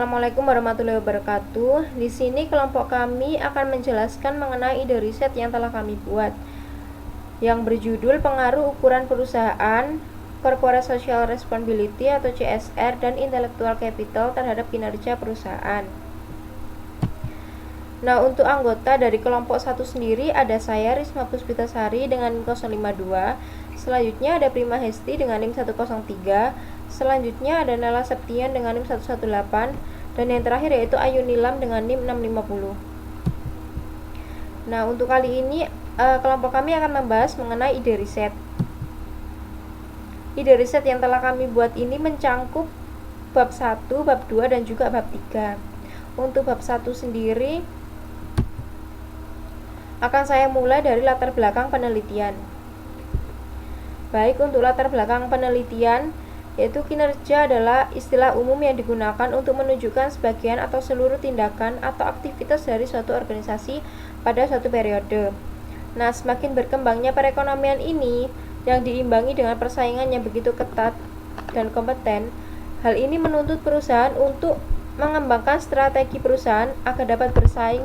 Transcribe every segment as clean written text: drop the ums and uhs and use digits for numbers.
Assalamualaikum warahmatullahi wabarakatuh. Di sini kelompok kami akan menjelaskan mengenai ide riset yang telah kami buat, yang berjudul Pengaruh Ukuran Perusahaan, Corporate Social Responsibility atau CSR, dan Intellectual Capital terhadap kinerja perusahaan. Nah, untuk anggota dari kelompok 1 sendiri ada saya, Risma Puspitasari dengan NIM 052. Selanjutnya ada Prima Hesti dengan NIM 103. Selanjutnya ada Nala Septian dengan NIM 118. Dan yang terakhir yaitu Ayu Nilam dengan NIM 650. Nah, untuk kali ini kelompok kami akan membahas mengenai ide riset. Ide riset yang telah kami buat ini mencangkup bab 1, bab 2, dan juga bab 3. Untuk bab 1 sendiri akan saya mulai dari latar belakang penelitian. Baik, untuk latar belakang penelitian, yaitu kinerja adalah istilah umum yang digunakan untuk menunjukkan sebagian atau seluruh tindakan atau aktivitas dari suatu organisasi pada suatu periode. Nah, semakin berkembangnya perekonomian ini yang diimbangi dengan persaingan yang begitu ketat dan kompeten, hal ini menuntut perusahaan untuk mengembangkan strategi perusahaan agar dapat bersaing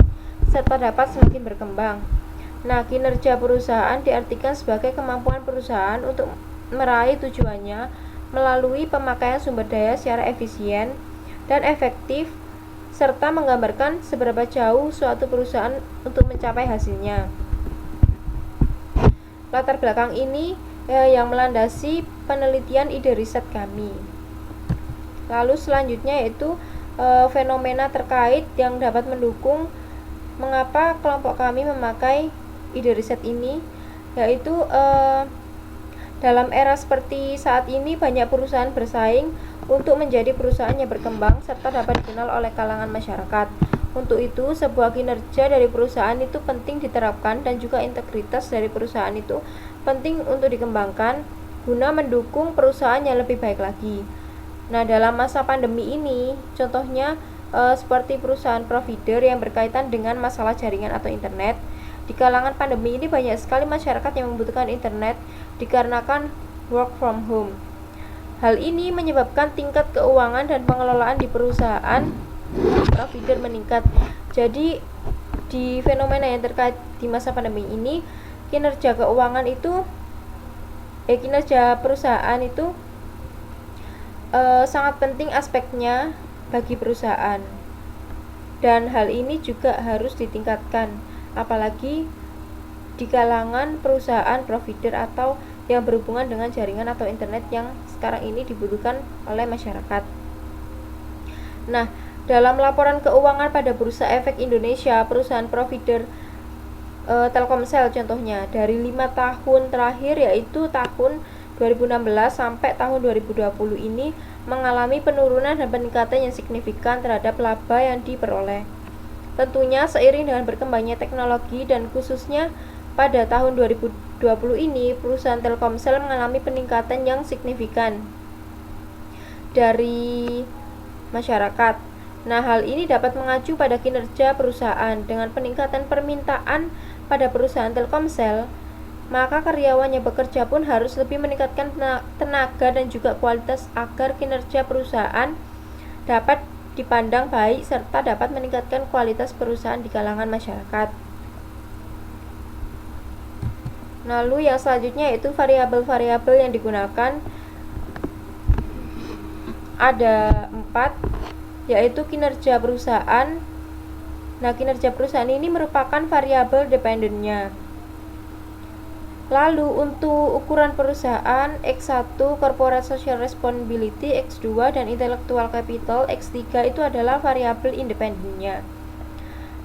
serta dapat semakin berkembang. Nah, kinerja perusahaan diartikan sebagai kemampuan perusahaan untuk meraih tujuannya melalui pemakaian sumber daya secara efisien dan efektif, serta menggambarkan seberapa jauh suatu perusahaan untuk mencapai hasilnya. Latar belakang ini yang melandasi penelitian ide riset kami. Lalu selanjutnya yaitu fenomena terkait yang dapat mendukung mengapa kelompok kami memakai ide riset ini, yaitu dalam era seperti saat ini banyak perusahaan bersaing untuk menjadi perusahaan yang berkembang serta dapat dikenal oleh kalangan masyarakat. Untuk itu, sebuah kinerja dari perusahaan itu penting diterapkan dan juga integritas dari perusahaan itu penting untuk dikembangkan guna mendukung perusahaan yang lebih baik lagi. Nah, dalam masa pandemi ini, contohnya seperti perusahaan provider yang berkaitan dengan masalah jaringan atau internet. Di kalangan pandemi ini banyak sekali masyarakat yang membutuhkan internet dikarenakan work from home. Hal ini menyebabkan tingkat keuangan dan pengelolaan di perusahaan provider meningkat. Jadi di fenomena yang terkait di masa pandemi ini, kinerja keuangan itu kinerja perusahaan itu sangat penting aspeknya bagi perusahaan. Dan hal ini juga harus ditingkatkan, apalagi di kalangan perusahaan provider atau yang berhubungan dengan jaringan atau internet yang sekarang ini dibutuhkan oleh masyarakat. Nah, dalam laporan keuangan pada Bursa Efek Indonesia, perusahaan provider Telkomsel contohnya, dari 5 tahun terakhir yaitu tahun 2016 sampai tahun 2020 ini mengalami penurunan dan peningkatan yang signifikan terhadap laba yang diperoleh. Tentunya seiring dengan berkembangnya teknologi dan khususnya pada tahun 2020 ini, perusahaan Telkomsel mengalami peningkatan yang signifikan dari masyarakat. Nah, hal ini dapat mengacu pada kinerja perusahaan. Dengan peningkatan permintaan pada perusahaan Telkomsel, maka karyawan yang bekerja pun harus lebih meningkatkan tenaga dan juga kualitas agar kinerja perusahaan dapat dipandang baik serta dapat meningkatkan kualitas perusahaan di kalangan masyarakat. Lalu yang selanjutnya yaitu variabel-variabel yang digunakan ada 4, yaitu kinerja perusahaan. Nah, kinerja perusahaan ini merupakan variabel dependennya. Lalu untuk ukuran perusahaan X1 Corporate Social Responsibility, X2 dan Intellectual Capital, X3 itu adalah variabel independennya.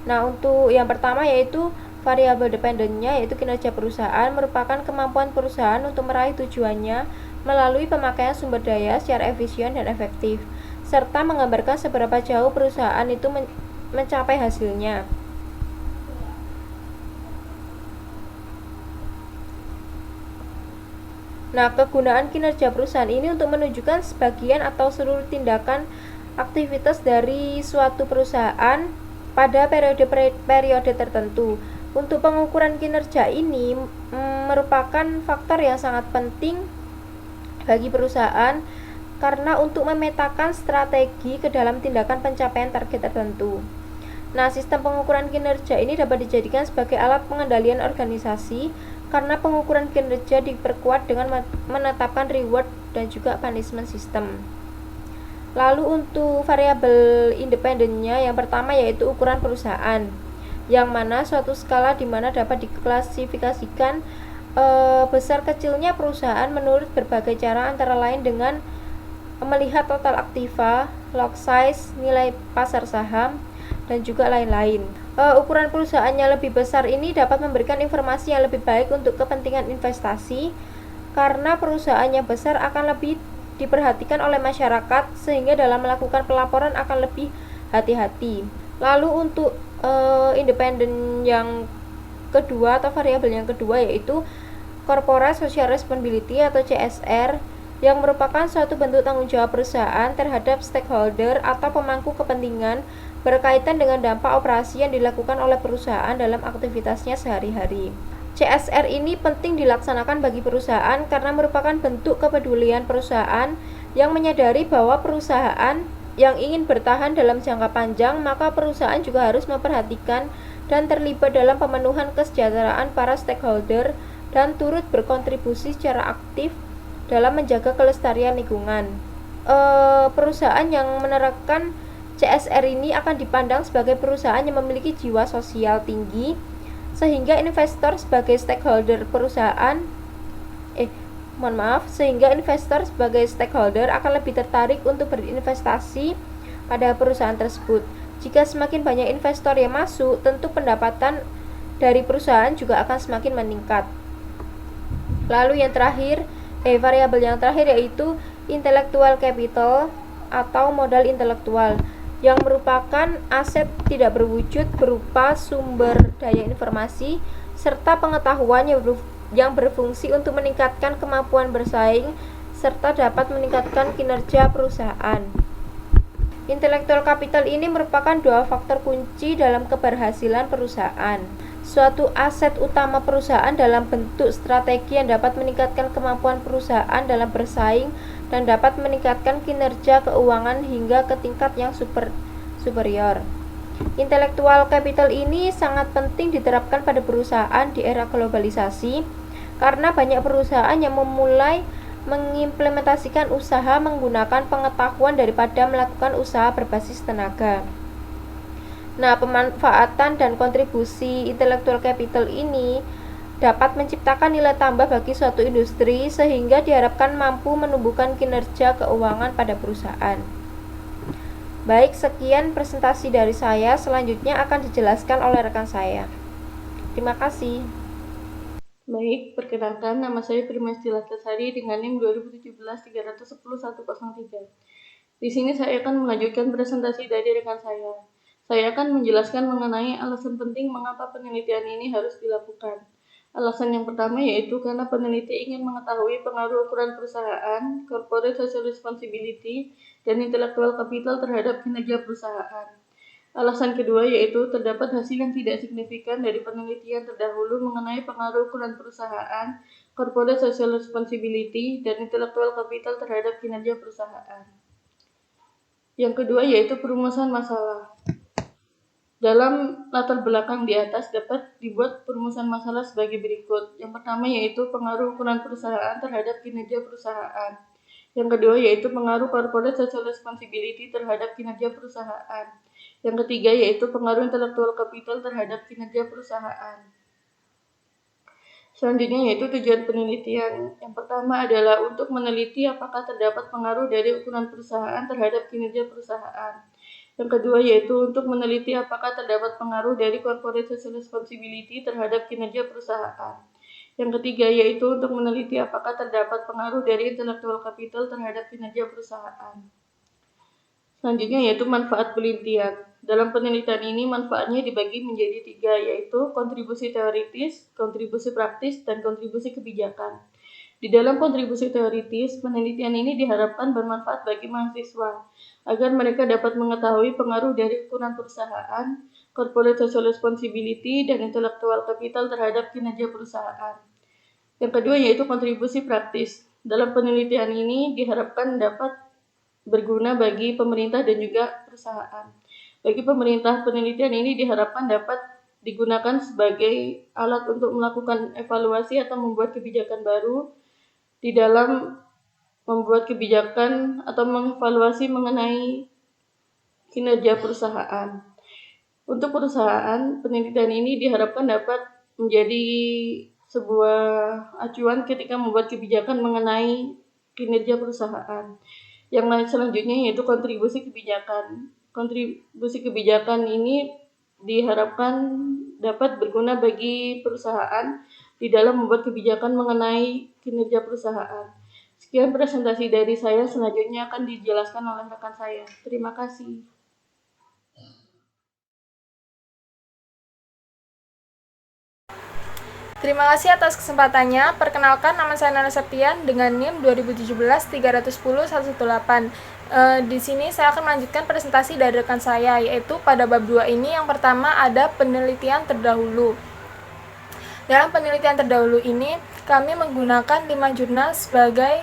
Nah, untuk yang pertama yaitu variabel dependennya yaitu kinerja perusahaan merupakan kemampuan perusahaan untuk meraih tujuannya melalui pemakaian sumber daya secara efisien dan efektif, serta menggambarkan seberapa jauh perusahaan itu mencapai hasilnya. Nah, kegunaan kinerja perusahaan ini untuk menunjukkan sebagian atau seluruh tindakan aktivitas dari suatu perusahaan pada periode tertentu. Untuk pengukuran kinerja ini merupakan faktor yang sangat penting bagi perusahaan karena untuk memetakan strategi ke dalam tindakan pencapaian target tertentu. Nah, sistem pengukuran kinerja ini dapat dijadikan sebagai alat pengendalian organisasi karena pengukuran kinerja diperkuat dengan menetapkan reward dan juga punishment system. Lalu untuk variabel independennya, yang pertama yaitu ukuran perusahaan, yang mana suatu skala di mana dapat diklasifikasikan besar kecilnya perusahaan menurut berbagai cara, antara lain dengan melihat total aktiva, lot size, nilai pasar saham, dan juga lain-lain. Ukuran perusahaannya lebih besar ini dapat memberikan informasi yang lebih baik untuk kepentingan investasi, karena perusahaannya besar akan lebih diperhatikan oleh masyarakat sehingga dalam melakukan pelaporan akan lebih hati-hati. Lalu untuk independen yang kedua atau variabel yang kedua yaitu Corporate Social Responsibility atau CSR, yang merupakan suatu bentuk tanggung jawab perusahaan terhadap stakeholder atau pemangku kepentingan berkaitan dengan dampak operasi yang dilakukan oleh perusahaan dalam aktivitasnya sehari-hari. CSR ini penting dilaksanakan bagi perusahaan karena merupakan bentuk kepedulian perusahaan yang menyadari bahwa perusahaan yang ingin bertahan dalam jangka panjang, maka perusahaan juga harus memperhatikan dan terlibat dalam pemenuhan kesejahteraan para stakeholder dan turut berkontribusi secara aktif dalam menjaga kelestarian lingkungan. Perusahaan yang menerapkan CSR ini akan dipandang sebagai perusahaan yang memiliki jiwa sosial tinggi, sehingga investor sebagai stakeholder akan lebih tertarik untuk berinvestasi pada perusahaan tersebut. Jika semakin banyak investor yang masuk, tentu pendapatan dari perusahaan juga akan semakin meningkat. Lalu variabel yang terakhir yaitu intellectual capital atau modal intelektual, yang merupakan aset tidak berwujud berupa sumber daya informasi serta pengetahuan yang berfungsi untuk meningkatkan kemampuan bersaing serta dapat meningkatkan kinerja perusahaan. Intellectual capital ini merupakan dua faktor kunci dalam keberhasilan perusahaan. Suatu aset utama perusahaan dalam bentuk strategi yang dapat meningkatkan kemampuan perusahaan dalam bersaing dan dapat meningkatkan kinerja keuangan hingga ke tingkat yang superior. Intellectual capital ini sangat penting diterapkan pada perusahaan di era globalisasi karena banyak perusahaan yang memulai mengimplementasikan usaha menggunakan pengetahuan daripada melakukan usaha berbasis tenaga. Nah, pemanfaatan dan kontribusi intellectual capital ini dapat menciptakan nilai tambah bagi suatu industri sehingga diharapkan mampu menumbuhkan kinerja keuangan pada perusahaan. Baik, sekian presentasi dari saya. Selanjutnya akan dijelaskan oleh rekan saya. Terima kasih. Baik, perkenalkan, nama saya Primesti Lakasari dengan NIM 2017-310-103. Di sini saya akan melanjutkan presentasi dari rekan saya. Saya akan menjelaskan mengenai alasan penting mengapa penelitian ini harus dilakukan. Alasan yang pertama yaitu karena peneliti ingin mengetahui pengaruh ukuran perusahaan, corporate social responsibility, dan intellectual capital terhadap kinerja perusahaan. Alasan kedua yaitu terdapat hasil yang tidak signifikan dari penelitian terdahulu mengenai pengaruh ukuran perusahaan, corporate social responsibility, dan intellectual capital terhadap kinerja perusahaan. Yang kedua yaitu perumusan masalah. Dalam latar belakang di atas dapat dibuat perumusan masalah sebagai berikut. Yang pertama yaitu pengaruh ukuran perusahaan terhadap kinerja perusahaan. Yang kedua yaitu pengaruh corporate social responsibility terhadap kinerja perusahaan. Yang ketiga yaitu pengaruh intellectual capital terhadap kinerja perusahaan. Selanjutnya yaitu tujuan penelitian. Yang pertama adalah untuk meneliti apakah terdapat pengaruh dari ukuran perusahaan terhadap kinerja perusahaan. Yang kedua yaitu untuk meneliti apakah terdapat pengaruh dari corporate social responsibility terhadap kinerja perusahaan. Yang ketiga yaitu untuk meneliti apakah terdapat pengaruh dari intellectual capital terhadap kinerja perusahaan. Selanjutnya yaitu manfaat penelitian. Dalam penelitian ini manfaatnya dibagi menjadi 3, yaitu kontribusi teoritis, kontribusi praktis, dan kontribusi kebijakan. Di dalam kontribusi teoritis, penelitian ini diharapkan bermanfaat bagi mahasiswa, agar mereka dapat mengetahui pengaruh dari ukuran perusahaan, corporate social responsibility, dan intellectual capital terhadap kinerja perusahaan. Yang kedua yaitu kontribusi praktis. Dalam penelitian ini diharapkan dapat berguna bagi pemerintah dan juga perusahaan. Bagi pemerintah, penelitian ini diharapkan dapat digunakan sebagai alat untuk melakukan evaluasi atau membuat kebijakan baru di dalam membuat kebijakan atau mengevaluasi mengenai kinerja perusahaan. Untuk perusahaan, penelitian ini diharapkan dapat menjadi sebuah acuan ketika membuat kebijakan mengenai kinerja perusahaan. Yang selanjutnya yaitu kontribusi kebijakan. Kontribusi kebijakan ini diharapkan dapat berguna bagi perusahaan di dalam membuat kebijakan mengenai kinerja perusahaan. Sekian presentasi dari saya, selanjutnya akan dijelaskan oleh rekan saya. Terima kasih. Terima kasih atas kesempatannya. Perkenalkan, nama saya Nana Septian dengan NIM 2017-310-118. Di sini saya akan melanjutkan presentasi dari rekan saya, yaitu pada bab 2 ini yang pertama ada penelitian terdahulu. Dalam penelitian terdahulu ini, kami menggunakan 5 jurnal sebagai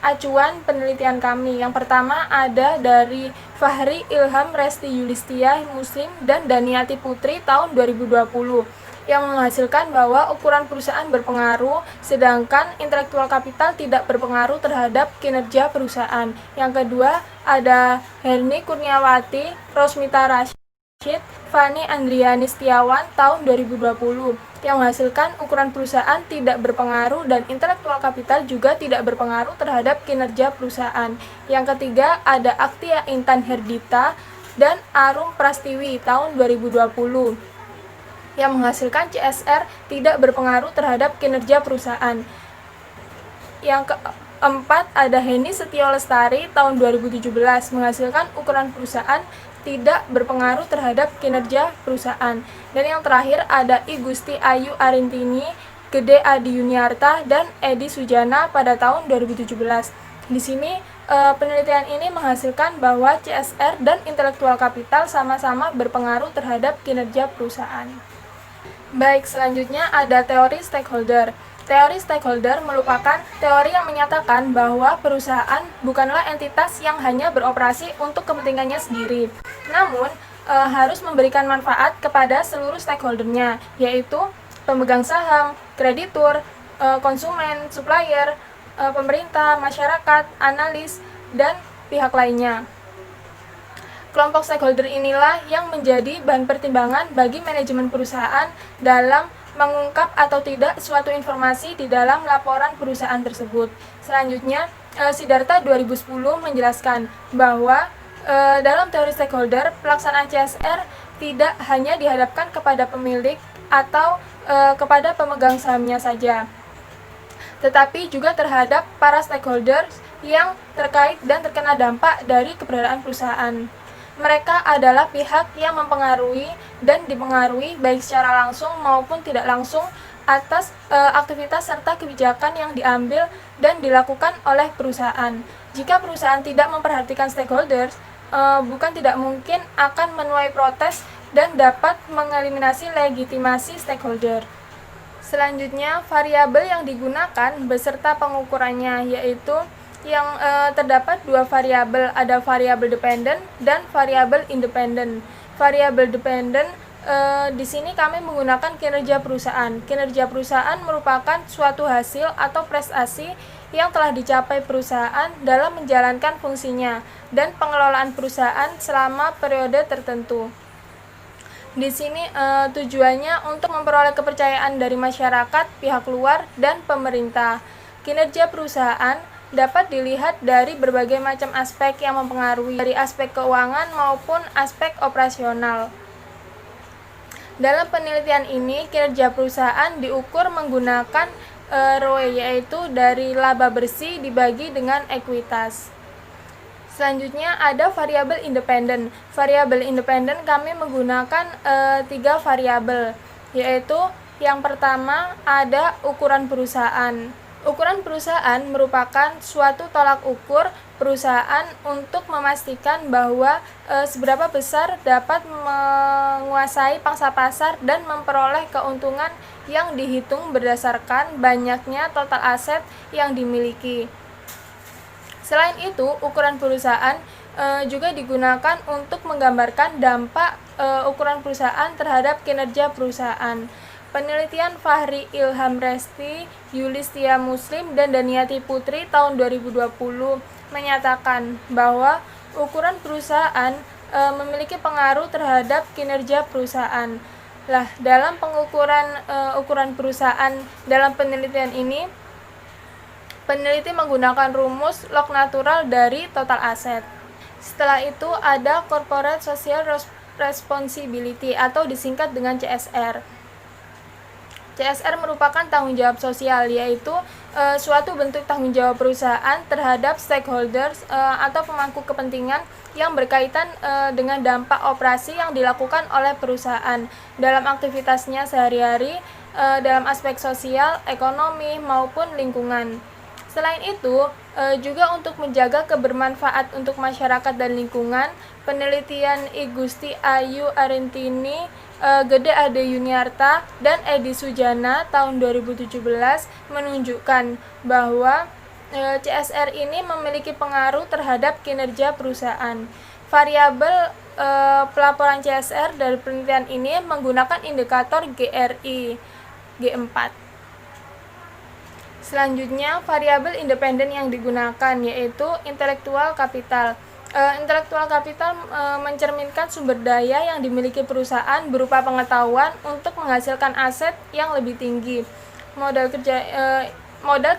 acuan penelitian kami. Yang pertama ada dari Fahri Ilham Resti Yulistia Muslim dan Daniati Putri tahun 2020 yang menghasilkan bahwa ukuran perusahaan berpengaruh, sedangkan intelektual kapital tidak berpengaruh terhadap kinerja perusahaan. Yang kedua, ada Herni Kurniawati, Rosmita Rashid, Fani Andriani Setiawan tahun 2020 yang menghasilkan ukuran perusahaan tidak berpengaruh dan intelektual kapital juga tidak berpengaruh terhadap kinerja perusahaan. Yang ketiga, ada Aktia Intan Herdita dan Arum Prastiwi tahun 2020 yang menghasilkan CSR tidak berpengaruh terhadap kinerja perusahaan. Yang keempat ada Heni Setio Lestari tahun 2017 menghasilkan ukuran perusahaan tidak berpengaruh terhadap kinerja perusahaan. Dan yang terakhir ada I Gusti Ayu Arintini, Gede Adi Yuniarta, dan Edi Sujana pada tahun 2017. Di sini penelitian ini menghasilkan bahwa CSR dan intelektual kapital sama-sama berpengaruh terhadap kinerja perusahaan. Baik, selanjutnya ada teori stakeholder. Teori stakeholder merupakan teori yang menyatakan bahwa perusahaan bukanlah entitas yang hanya beroperasi untuk kepentingannya sendiri, namun harus memberikan manfaat kepada seluruh stakeholdernya, yaitu pemegang saham, kreditur, konsumen, supplier, pemerintah, masyarakat, analis, dan pihak lainnya. Kelompok stakeholder inilah yang menjadi bahan pertimbangan bagi manajemen perusahaan dalam mengungkap atau tidak suatu informasi di dalam laporan perusahaan tersebut. Selanjutnya, Siddhartha 2010 menjelaskan bahwa dalam teori stakeholder, pelaksanaan CSR tidak hanya dihadapkan kepada pemilik atau kepada pemegang sahamnya saja, tetapi juga terhadap para stakeholder yang terkait dan terkena dampak dari keberadaan perusahaan. Mereka adalah pihak yang mempengaruhi dan dipengaruhi baik secara langsung maupun tidak langsung atas aktivitas serta kebijakan yang diambil dan dilakukan oleh perusahaan. Jika perusahaan tidak memperhatikan stakeholders, bukan tidak mungkin akan menuai protes dan dapat mengeliminasi legitimasi stakeholder. Selanjutnya, variabel yang digunakan beserta pengukurannya yaitu yang terdapat dua variabel, ada variabel dependent dan variabel independent. Variabel dependent di sini kami menggunakan kinerja perusahaan. Kinerja perusahaan merupakan suatu hasil atau prestasi yang telah dicapai perusahaan dalam menjalankan fungsinya dan pengelolaan perusahaan selama periode tertentu. Di sini tujuannya untuk memperoleh kepercayaan dari masyarakat, pihak luar, dan pemerintah. Kinerja perusahaan dapat dilihat dari berbagai macam aspek yang mempengaruhi, dari aspek keuangan maupun aspek operasional. Dalam penelitian ini, kinerja perusahaan diukur menggunakan ROE, yaitu dari laba bersih dibagi dengan ekuitas. Selanjutnya ada variabel independen. Variabel independen kami menggunakan 3 variabel, yaitu yang pertama ada ukuran perusahaan. Ukuran perusahaan merupakan suatu tolak ukur perusahaan untuk memastikan bahwa seberapa besar dapat menguasai pangsa pasar dan memperoleh keuntungan yang dihitung berdasarkan banyaknya total aset yang dimiliki. Selain itu, ukuran perusahaan juga digunakan untuk menggambarkan dampak ukuran perusahaan terhadap kinerja perusahaan. Penelitian Fahri Ilham Resti, Yulistia Muslim, dan Daniati Putri tahun 2020 menyatakan bahwa ukuran perusahaan memiliki pengaruh terhadap kinerja perusahaan. Lah, dalam pengukuran ukuran perusahaan dalam penelitian ini, peneliti menggunakan rumus log natural dari total aset. Setelah itu ada Corporate Social Responsibility atau disingkat dengan CSR. CSR merupakan tanggung jawab sosial, yaitu suatu bentuk tanggung jawab perusahaan terhadap stakeholders atau pemangku kepentingan yang berkaitan dengan dampak operasi yang dilakukan oleh perusahaan dalam aktivitasnya sehari-hari dalam aspek sosial, ekonomi, maupun lingkungan. Selain itu, juga untuk menjaga kebermanfaat untuk masyarakat dan lingkungan, penelitian I Gusti Ayu Arentini, Gede Ade Yuniarta, dan Edi Sujana tahun 2017 menunjukkan bahwa CSR ini memiliki pengaruh terhadap kinerja perusahaan. Variabel pelaporan CSR dari penelitian ini menggunakan indikator GRI G4. Selanjutnya, variabel independen yang digunakan yaitu intelektual kapital. Intelektual kapital mencerminkan sumber daya yang dimiliki perusahaan berupa pengetahuan untuk menghasilkan aset yang lebih tinggi. Modal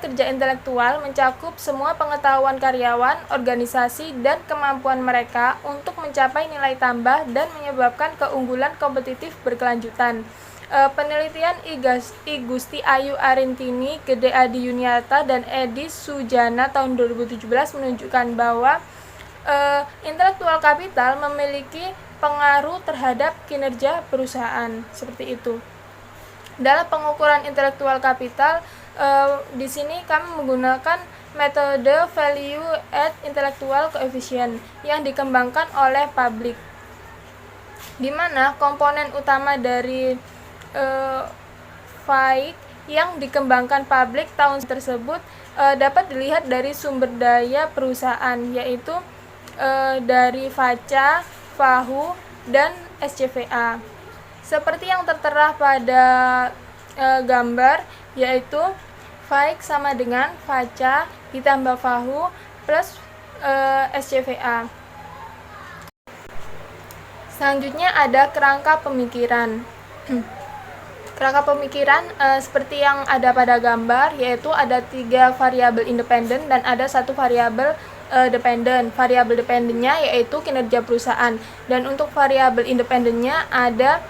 kerja intelektual mencakup semua pengetahuan karyawan, organisasi, dan kemampuan mereka untuk mencapai nilai tambah dan menyebabkan keunggulan kompetitif berkelanjutan. Penelitian I Gusti Ayu Arentini, Gede Adi Yuniarta, dan Edi Sujana tahun 2017 menunjukkan bahwa intelektual kapital memiliki pengaruh terhadap kinerja perusahaan. Seperti itu. Dalam pengukuran intelektual kapital, di sini kami menggunakan metode Value at Intellectual Coefficient yang dikembangkan oleh Public, di mana komponen utama dari FAIC yang dikembangkan Public tahun tersebut dapat dilihat dari sumber daya perusahaan, yaitu dari FACA, FAHU, dan SCVA. Seperti yang tertera pada gambar, yaitu FAIC sama dengan FACA ditambah FAHU plus SCVA. Selanjutnya ada kerangka pemikiran. Kerangka pemikiran seperti yang ada pada gambar, yaitu ada 3 variabel independen dan ada 1 variabel dependen. Variabel dependennya yaitu kinerja perusahaan, dan untuk variabel independennya ada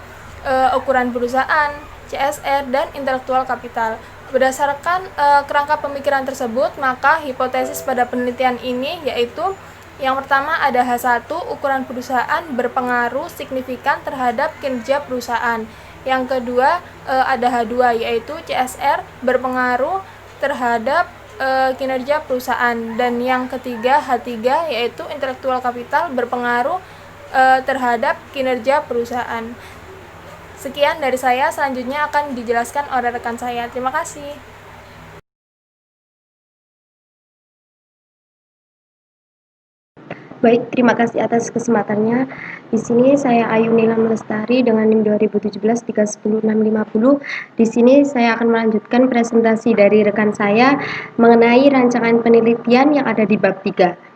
ukuran perusahaan, CSR, dan intelektual kapital. Berdasarkan kerangka pemikiran tersebut, maka hipotesis pada penelitian ini yaitu yang pertama ada H1, ukuran perusahaan berpengaruh signifikan terhadap kinerja perusahaan. Yang kedua ada H2, yaitu CSR berpengaruh terhadap kinerja perusahaan. Dan yang ketiga H3, yaitu intelektual kapital berpengaruh terhadap kinerja perusahaan. Sekian dari saya, selanjutnya akan dijelaskan oleh rekan saya. Terima kasih. Baik, terima kasih atas kesempatannya. Di sini saya Ayu Nila Melestari dengan NIM 2017-310-650. Di sini saya akan melanjutkan presentasi dari rekan saya mengenai rancangan penelitian yang ada di bab 3.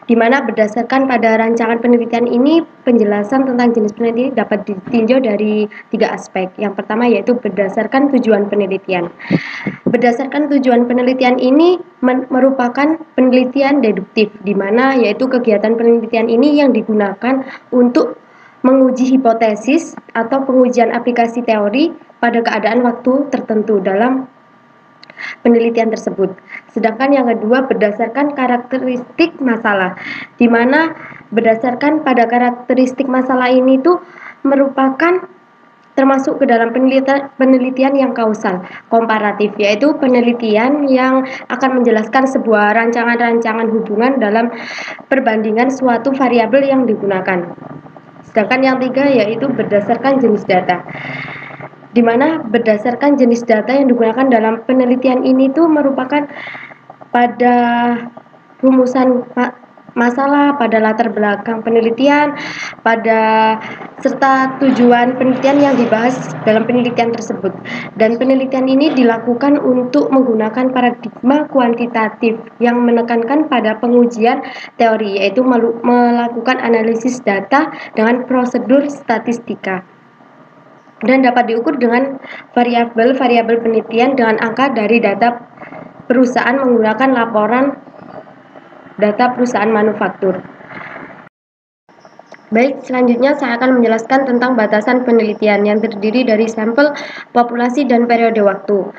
Di mana berdasarkan pada rancangan penelitian ini, penjelasan tentang jenis penelitian dapat ditinjau dari 3 aspek. Yang pertama yaitu berdasarkan tujuan penelitian. Berdasarkan tujuan penelitian ini merupakan penelitian deduktif, di mana yaitu kegiatan penelitian ini yang digunakan untuk menguji hipotesis atau pengujian aplikasi teori pada keadaan waktu tertentu dalam penelitian tersebut. Sedangkan yang kedua berdasarkan karakteristik masalah, di mana berdasarkan pada karakteristik masalah ini tuh merupakan termasuk ke dalam penelitian yang kausal, komparatif, yaitu penelitian yang akan menjelaskan sebuah rancangan-rancangan hubungan dalam perbandingan suatu variabel yang digunakan. Sedangkan yang tiga yaitu berdasarkan jenis data, di mana berdasarkan jenis data yang digunakan dalam penelitian ini tuh merupakan pada rumusan masalah, pada latar belakang penelitian, serta tujuan penelitian yang dibahas dalam penelitian tersebut. Dan penelitian ini dilakukan untuk menggunakan paradigma kuantitatif yang menekankan pada pengujian teori, yaitu melakukan analisis data dengan prosedur statistika, dan dapat diukur dengan variabel-variabel penelitian dengan angka dari data perusahaan menggunakan laporan data perusahaan manufaktur. Baik, selanjutnya saya akan menjelaskan tentang batasan penelitian yang terdiri dari sampel, populasi, dan periode waktu,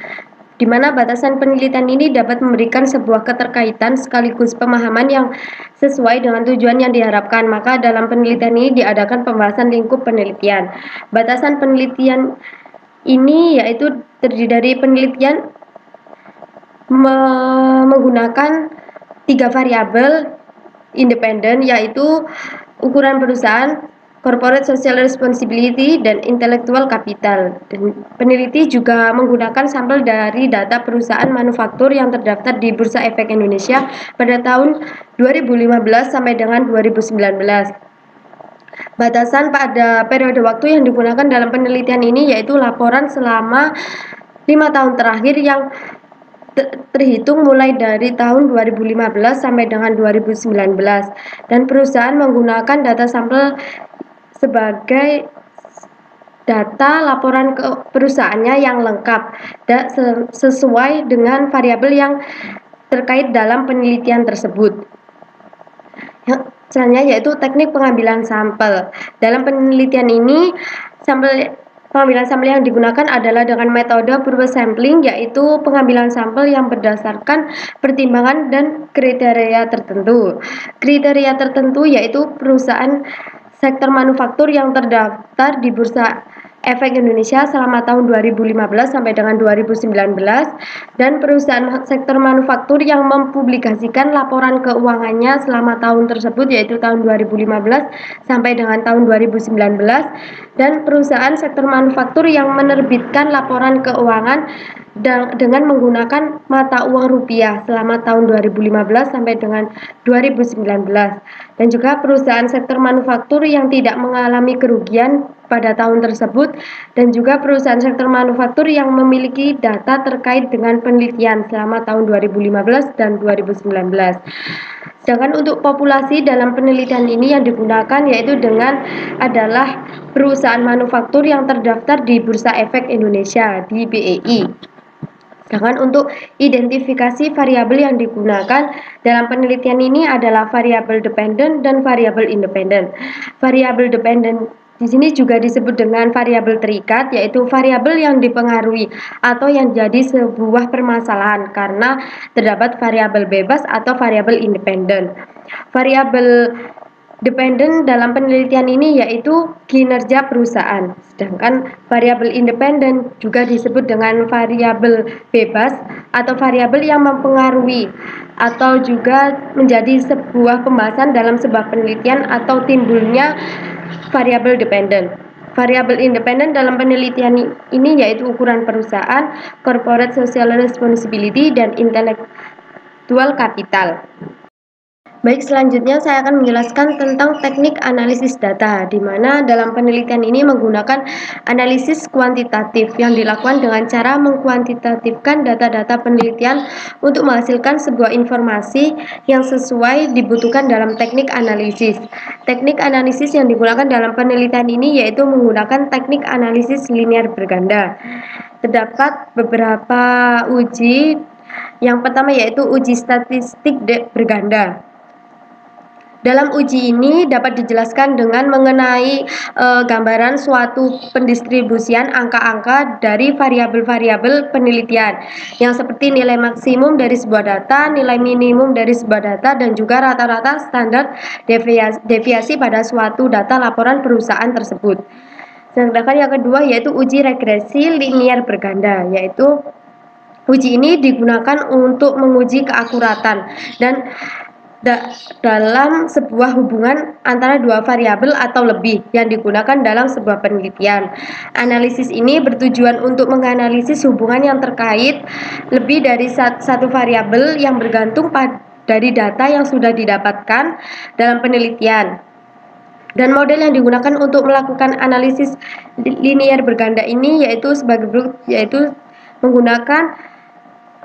di mana batasan penelitian ini dapat memberikan sebuah keterkaitan sekaligus pemahaman yang sesuai dengan tujuan yang diharapkan. Maka dalam penelitian ini diadakan pembahasan lingkup penelitian. Batasan penelitian ini yaitu terdiri dari penelitian menggunakan 3 variabel independen, yaitu ukuran perusahaan, corporate social responsibility, dan intellectual capital. Dan peneliti juga menggunakan sampel dari data perusahaan manufaktur yang terdaftar di Bursa Efek Indonesia pada tahun 2015 sampai dengan 2019. Batasan pada periode waktu yang digunakan dalam penelitian ini yaitu laporan selama 5 tahun terakhir yang terhitung mulai dari tahun 2015 sampai dengan 2019, dan perusahaan menggunakan data sampel sebagai data laporan ke perusahaannya yang lengkap dan sesuai dengan variabel yang terkait dalam penelitian tersebut. Selanjutnya yaitu teknik pengambilan sampel. Dalam penelitian ini pengambilan sampel yang digunakan adalah dengan metode purba sampling, yaitu pengambilan sampel yang berdasarkan pertimbangan dan kriteria tertentu. Kriteria tertentu yaitu perusahaan sektor manufaktur yang terdaftar di Bursa Efek Indonesia selama tahun 2015 sampai dengan 2019, dan perusahaan sektor manufaktur yang mempublikasikan laporan keuangannya selama tahun tersebut, yaitu tahun 2015 sampai dengan tahun 2019, dan perusahaan sektor manufaktur yang menerbitkan laporan keuangan dengan menggunakan mata uang rupiah selama tahun 2015 sampai dengan 2019, dan juga perusahaan sektor manufaktur yang tidak mengalami kerugian pada tahun tersebut, dan juga perusahaan sektor manufaktur yang memiliki data terkait dengan penelitian selama tahun 2015 dan 2019. Sedangkan untuk populasi dalam penelitian ini yang digunakan yaitu adalah perusahaan manufaktur yang terdaftar di Bursa Efek Indonesia di BEI. Sedangkan untuk identifikasi variabel yang digunakan dalam penelitian ini adalah variabel dependen dan variabel independen. Variabel dependen di sini juga disebut dengan variabel terikat, yaitu variabel yang dipengaruhi atau yang jadi sebuah permasalahan karena terdapat variabel bebas atau variabel independen. Variabel dependen dalam penelitian ini yaitu kinerja perusahaan. Sedangkan variabel independen juga disebut dengan variabel bebas atau variabel yang mempengaruhi atau juga menjadi sebuah pembahasan dalam sebuah penelitian atau timbulnya variabel dependen. Variabel independen dalam penelitian ini yaitu ukuran perusahaan, corporate social responsibility, dan intellectual capital. Baik, selanjutnya saya akan menjelaskan tentang teknik analisis data, di mana dalam penelitian ini menggunakan analisis kuantitatif yang dilakukan dengan cara mengkuantitatifkan data-data penelitian untuk menghasilkan sebuah informasi yang sesuai dibutuhkan dalam teknik analisis. Teknik analisis yang digunakan dalam penelitian ini yaitu menggunakan teknik analisis linear berganda. Terdapat beberapa uji. Yang pertama yaitu uji statistik berganda. Dalam uji ini dapat dijelaskan dengan mengenai gambaran suatu pendistribusian angka-angka dari variabel-variabel penelitian yang seperti nilai maksimum dari sebuah data, nilai minimum dari sebuah data, dan juga rata-rata standar deviasi pada suatu data laporan perusahaan tersebut. Sedangkan yang kedua yaitu uji regresi linear berganda, yaitu uji ini digunakan untuk menguji keakuratan dan dalam sebuah hubungan antara dua variabel atau lebih yang digunakan dalam sebuah penelitian. Analisis ini bertujuan untuk menganalisis hubungan yang terkait lebih dari satu variabel yang bergantung dari data yang sudah didapatkan dalam penelitian. Dan model yang digunakan untuk melakukan analisis linear berganda ini yaitu menggunakan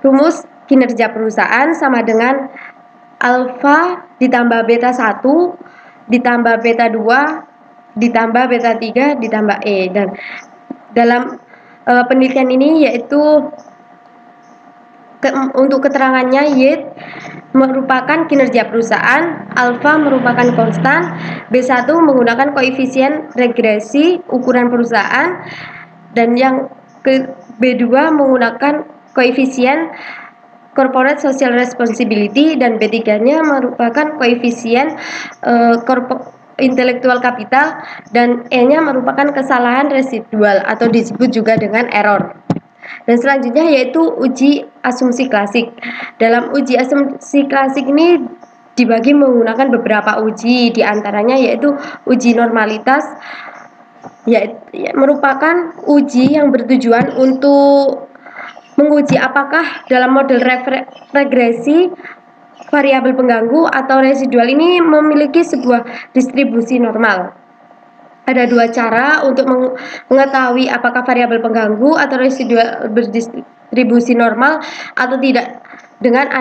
rumus kinerja perusahaan sama dengan alfa ditambah beta 1 ditambah beta 2 ditambah beta 3 ditambah E. Dan dalam penelitian ini yaitu untuk keterangannya Y merupakan kinerja perusahaan, alfa merupakan konstan, B1 menggunakan koefisien regresi ukuran perusahaan, dan yang ke B2 menggunakan koefisien corporate social responsibility, dan B3-nya merupakan koefisien intellectual capital, dan E-nya merupakan kesalahan residual atau disebut juga dengan error. Dan selanjutnya yaitu uji asumsi klasik. Dalam uji asumsi klasik ini dibagi menggunakan beberapa uji, diantaranya yaitu uji normalitas, merupakan uji yang bertujuan untuk menguji apakah dalam model regresi variabel pengganggu atau residual ini memiliki sebuah distribusi normal. Ada dua cara untuk mengetahui apakah variabel pengganggu atau residual berdistribusi normal atau tidak, dengan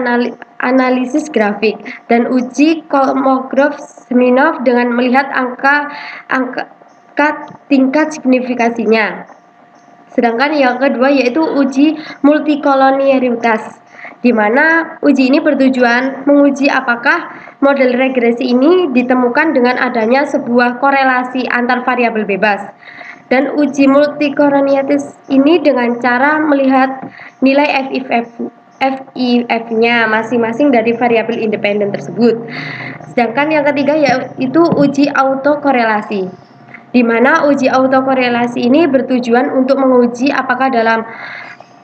analisis grafik dan uji Kolmogorov-Smirnov dengan melihat angka tingkat signifikasinya. Sedangkan yang kedua yaitu uji multikolonialitas, di mana uji ini bertujuan menguji apakah model regresi ini ditemukan dengan adanya sebuah korelasi antar variabel bebas. Dan uji multikolonialitas ini dengan cara melihat nilai FIF-nya masing-masing dari variabel independen tersebut. Sedangkan yang ketiga yaitu uji autokorelasi, di mana uji autokorelasi ini bertujuan untuk menguji apakah dalam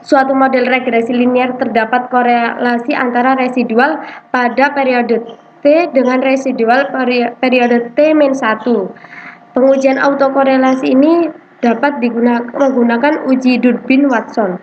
suatu model regresi linear terdapat korelasi antara residual pada periode T dengan residual periode T-1. Pengujian autokorelasi ini dapat menggunakan uji Durbin-Watson.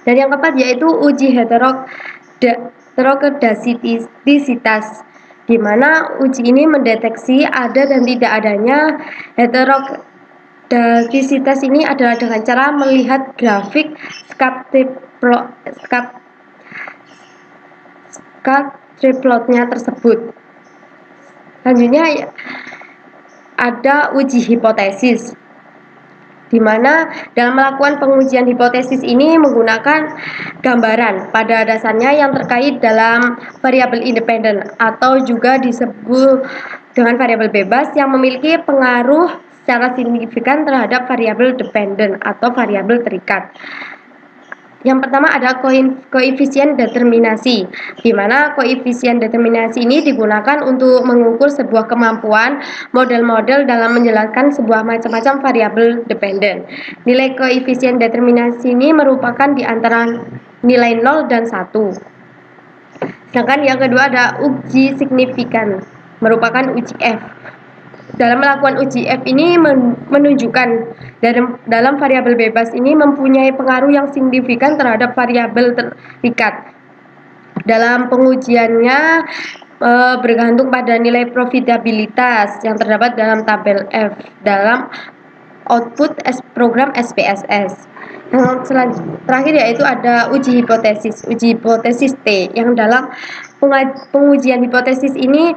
Dan yang keempat yaitu uji heterodasitisitas, di mana uji ini mendeteksi ada dan tidak adanya heterodasitisitas ini adalah dengan cara melihat grafik scatter-plotnya tersebut. Selanjutnya ada uji hipotesis, di mana dalam melakukan pengujian hipotesis ini menggunakan gambaran pada dasarnya yang terkait dalam variabel independen atau juga disebut dengan variabel bebas yang memiliki pengaruh secara signifikan terhadap variabel dependen atau variabel terikat. Yang pertama ada koefisien determinasi, di mana koefisien determinasi ini digunakan untuk mengukur sebuah kemampuan model-model dalam menjelaskan sebuah macam-macam variabel dependen. Nilai koefisien determinasi ini merupakan di antara nilai 0 dan 1. Sedangkan yang kedua ada uji signifikan, merupakan uji F. Dalam melakukan uji F ini menunjukkan dalam variabel bebas ini mempunyai pengaruh yang signifikan terhadap variabel terikat. Dalam pengujiannya bergantung pada nilai profitabilitas yang terdapat dalam tabel F dalam output program SPSS. Yang terakhir yaitu ada uji hipotesis T, yang dalam pengujian hipotesis ini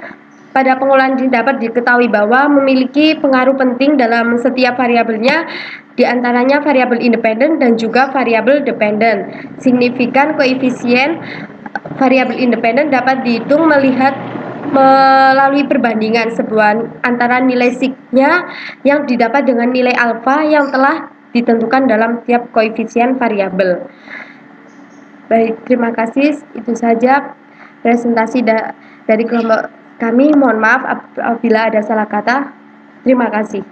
pada pengolahan dapat diketahui bahwa memiliki pengaruh penting dalam setiap variabelnya, diantaranya variabel independen dan juga variabel dependen. Signifikan koefisien variabel independen dapat dihitung melalui perbandingan sebuah antara nilai signya yang didapat dengan nilai alfa yang telah ditentukan dalam tiap koefisien variabel. Baik, terima kasih. Itu saja presentasi dari kelompok kami. Mohon maaf apabila ada salah kata. Terima kasih.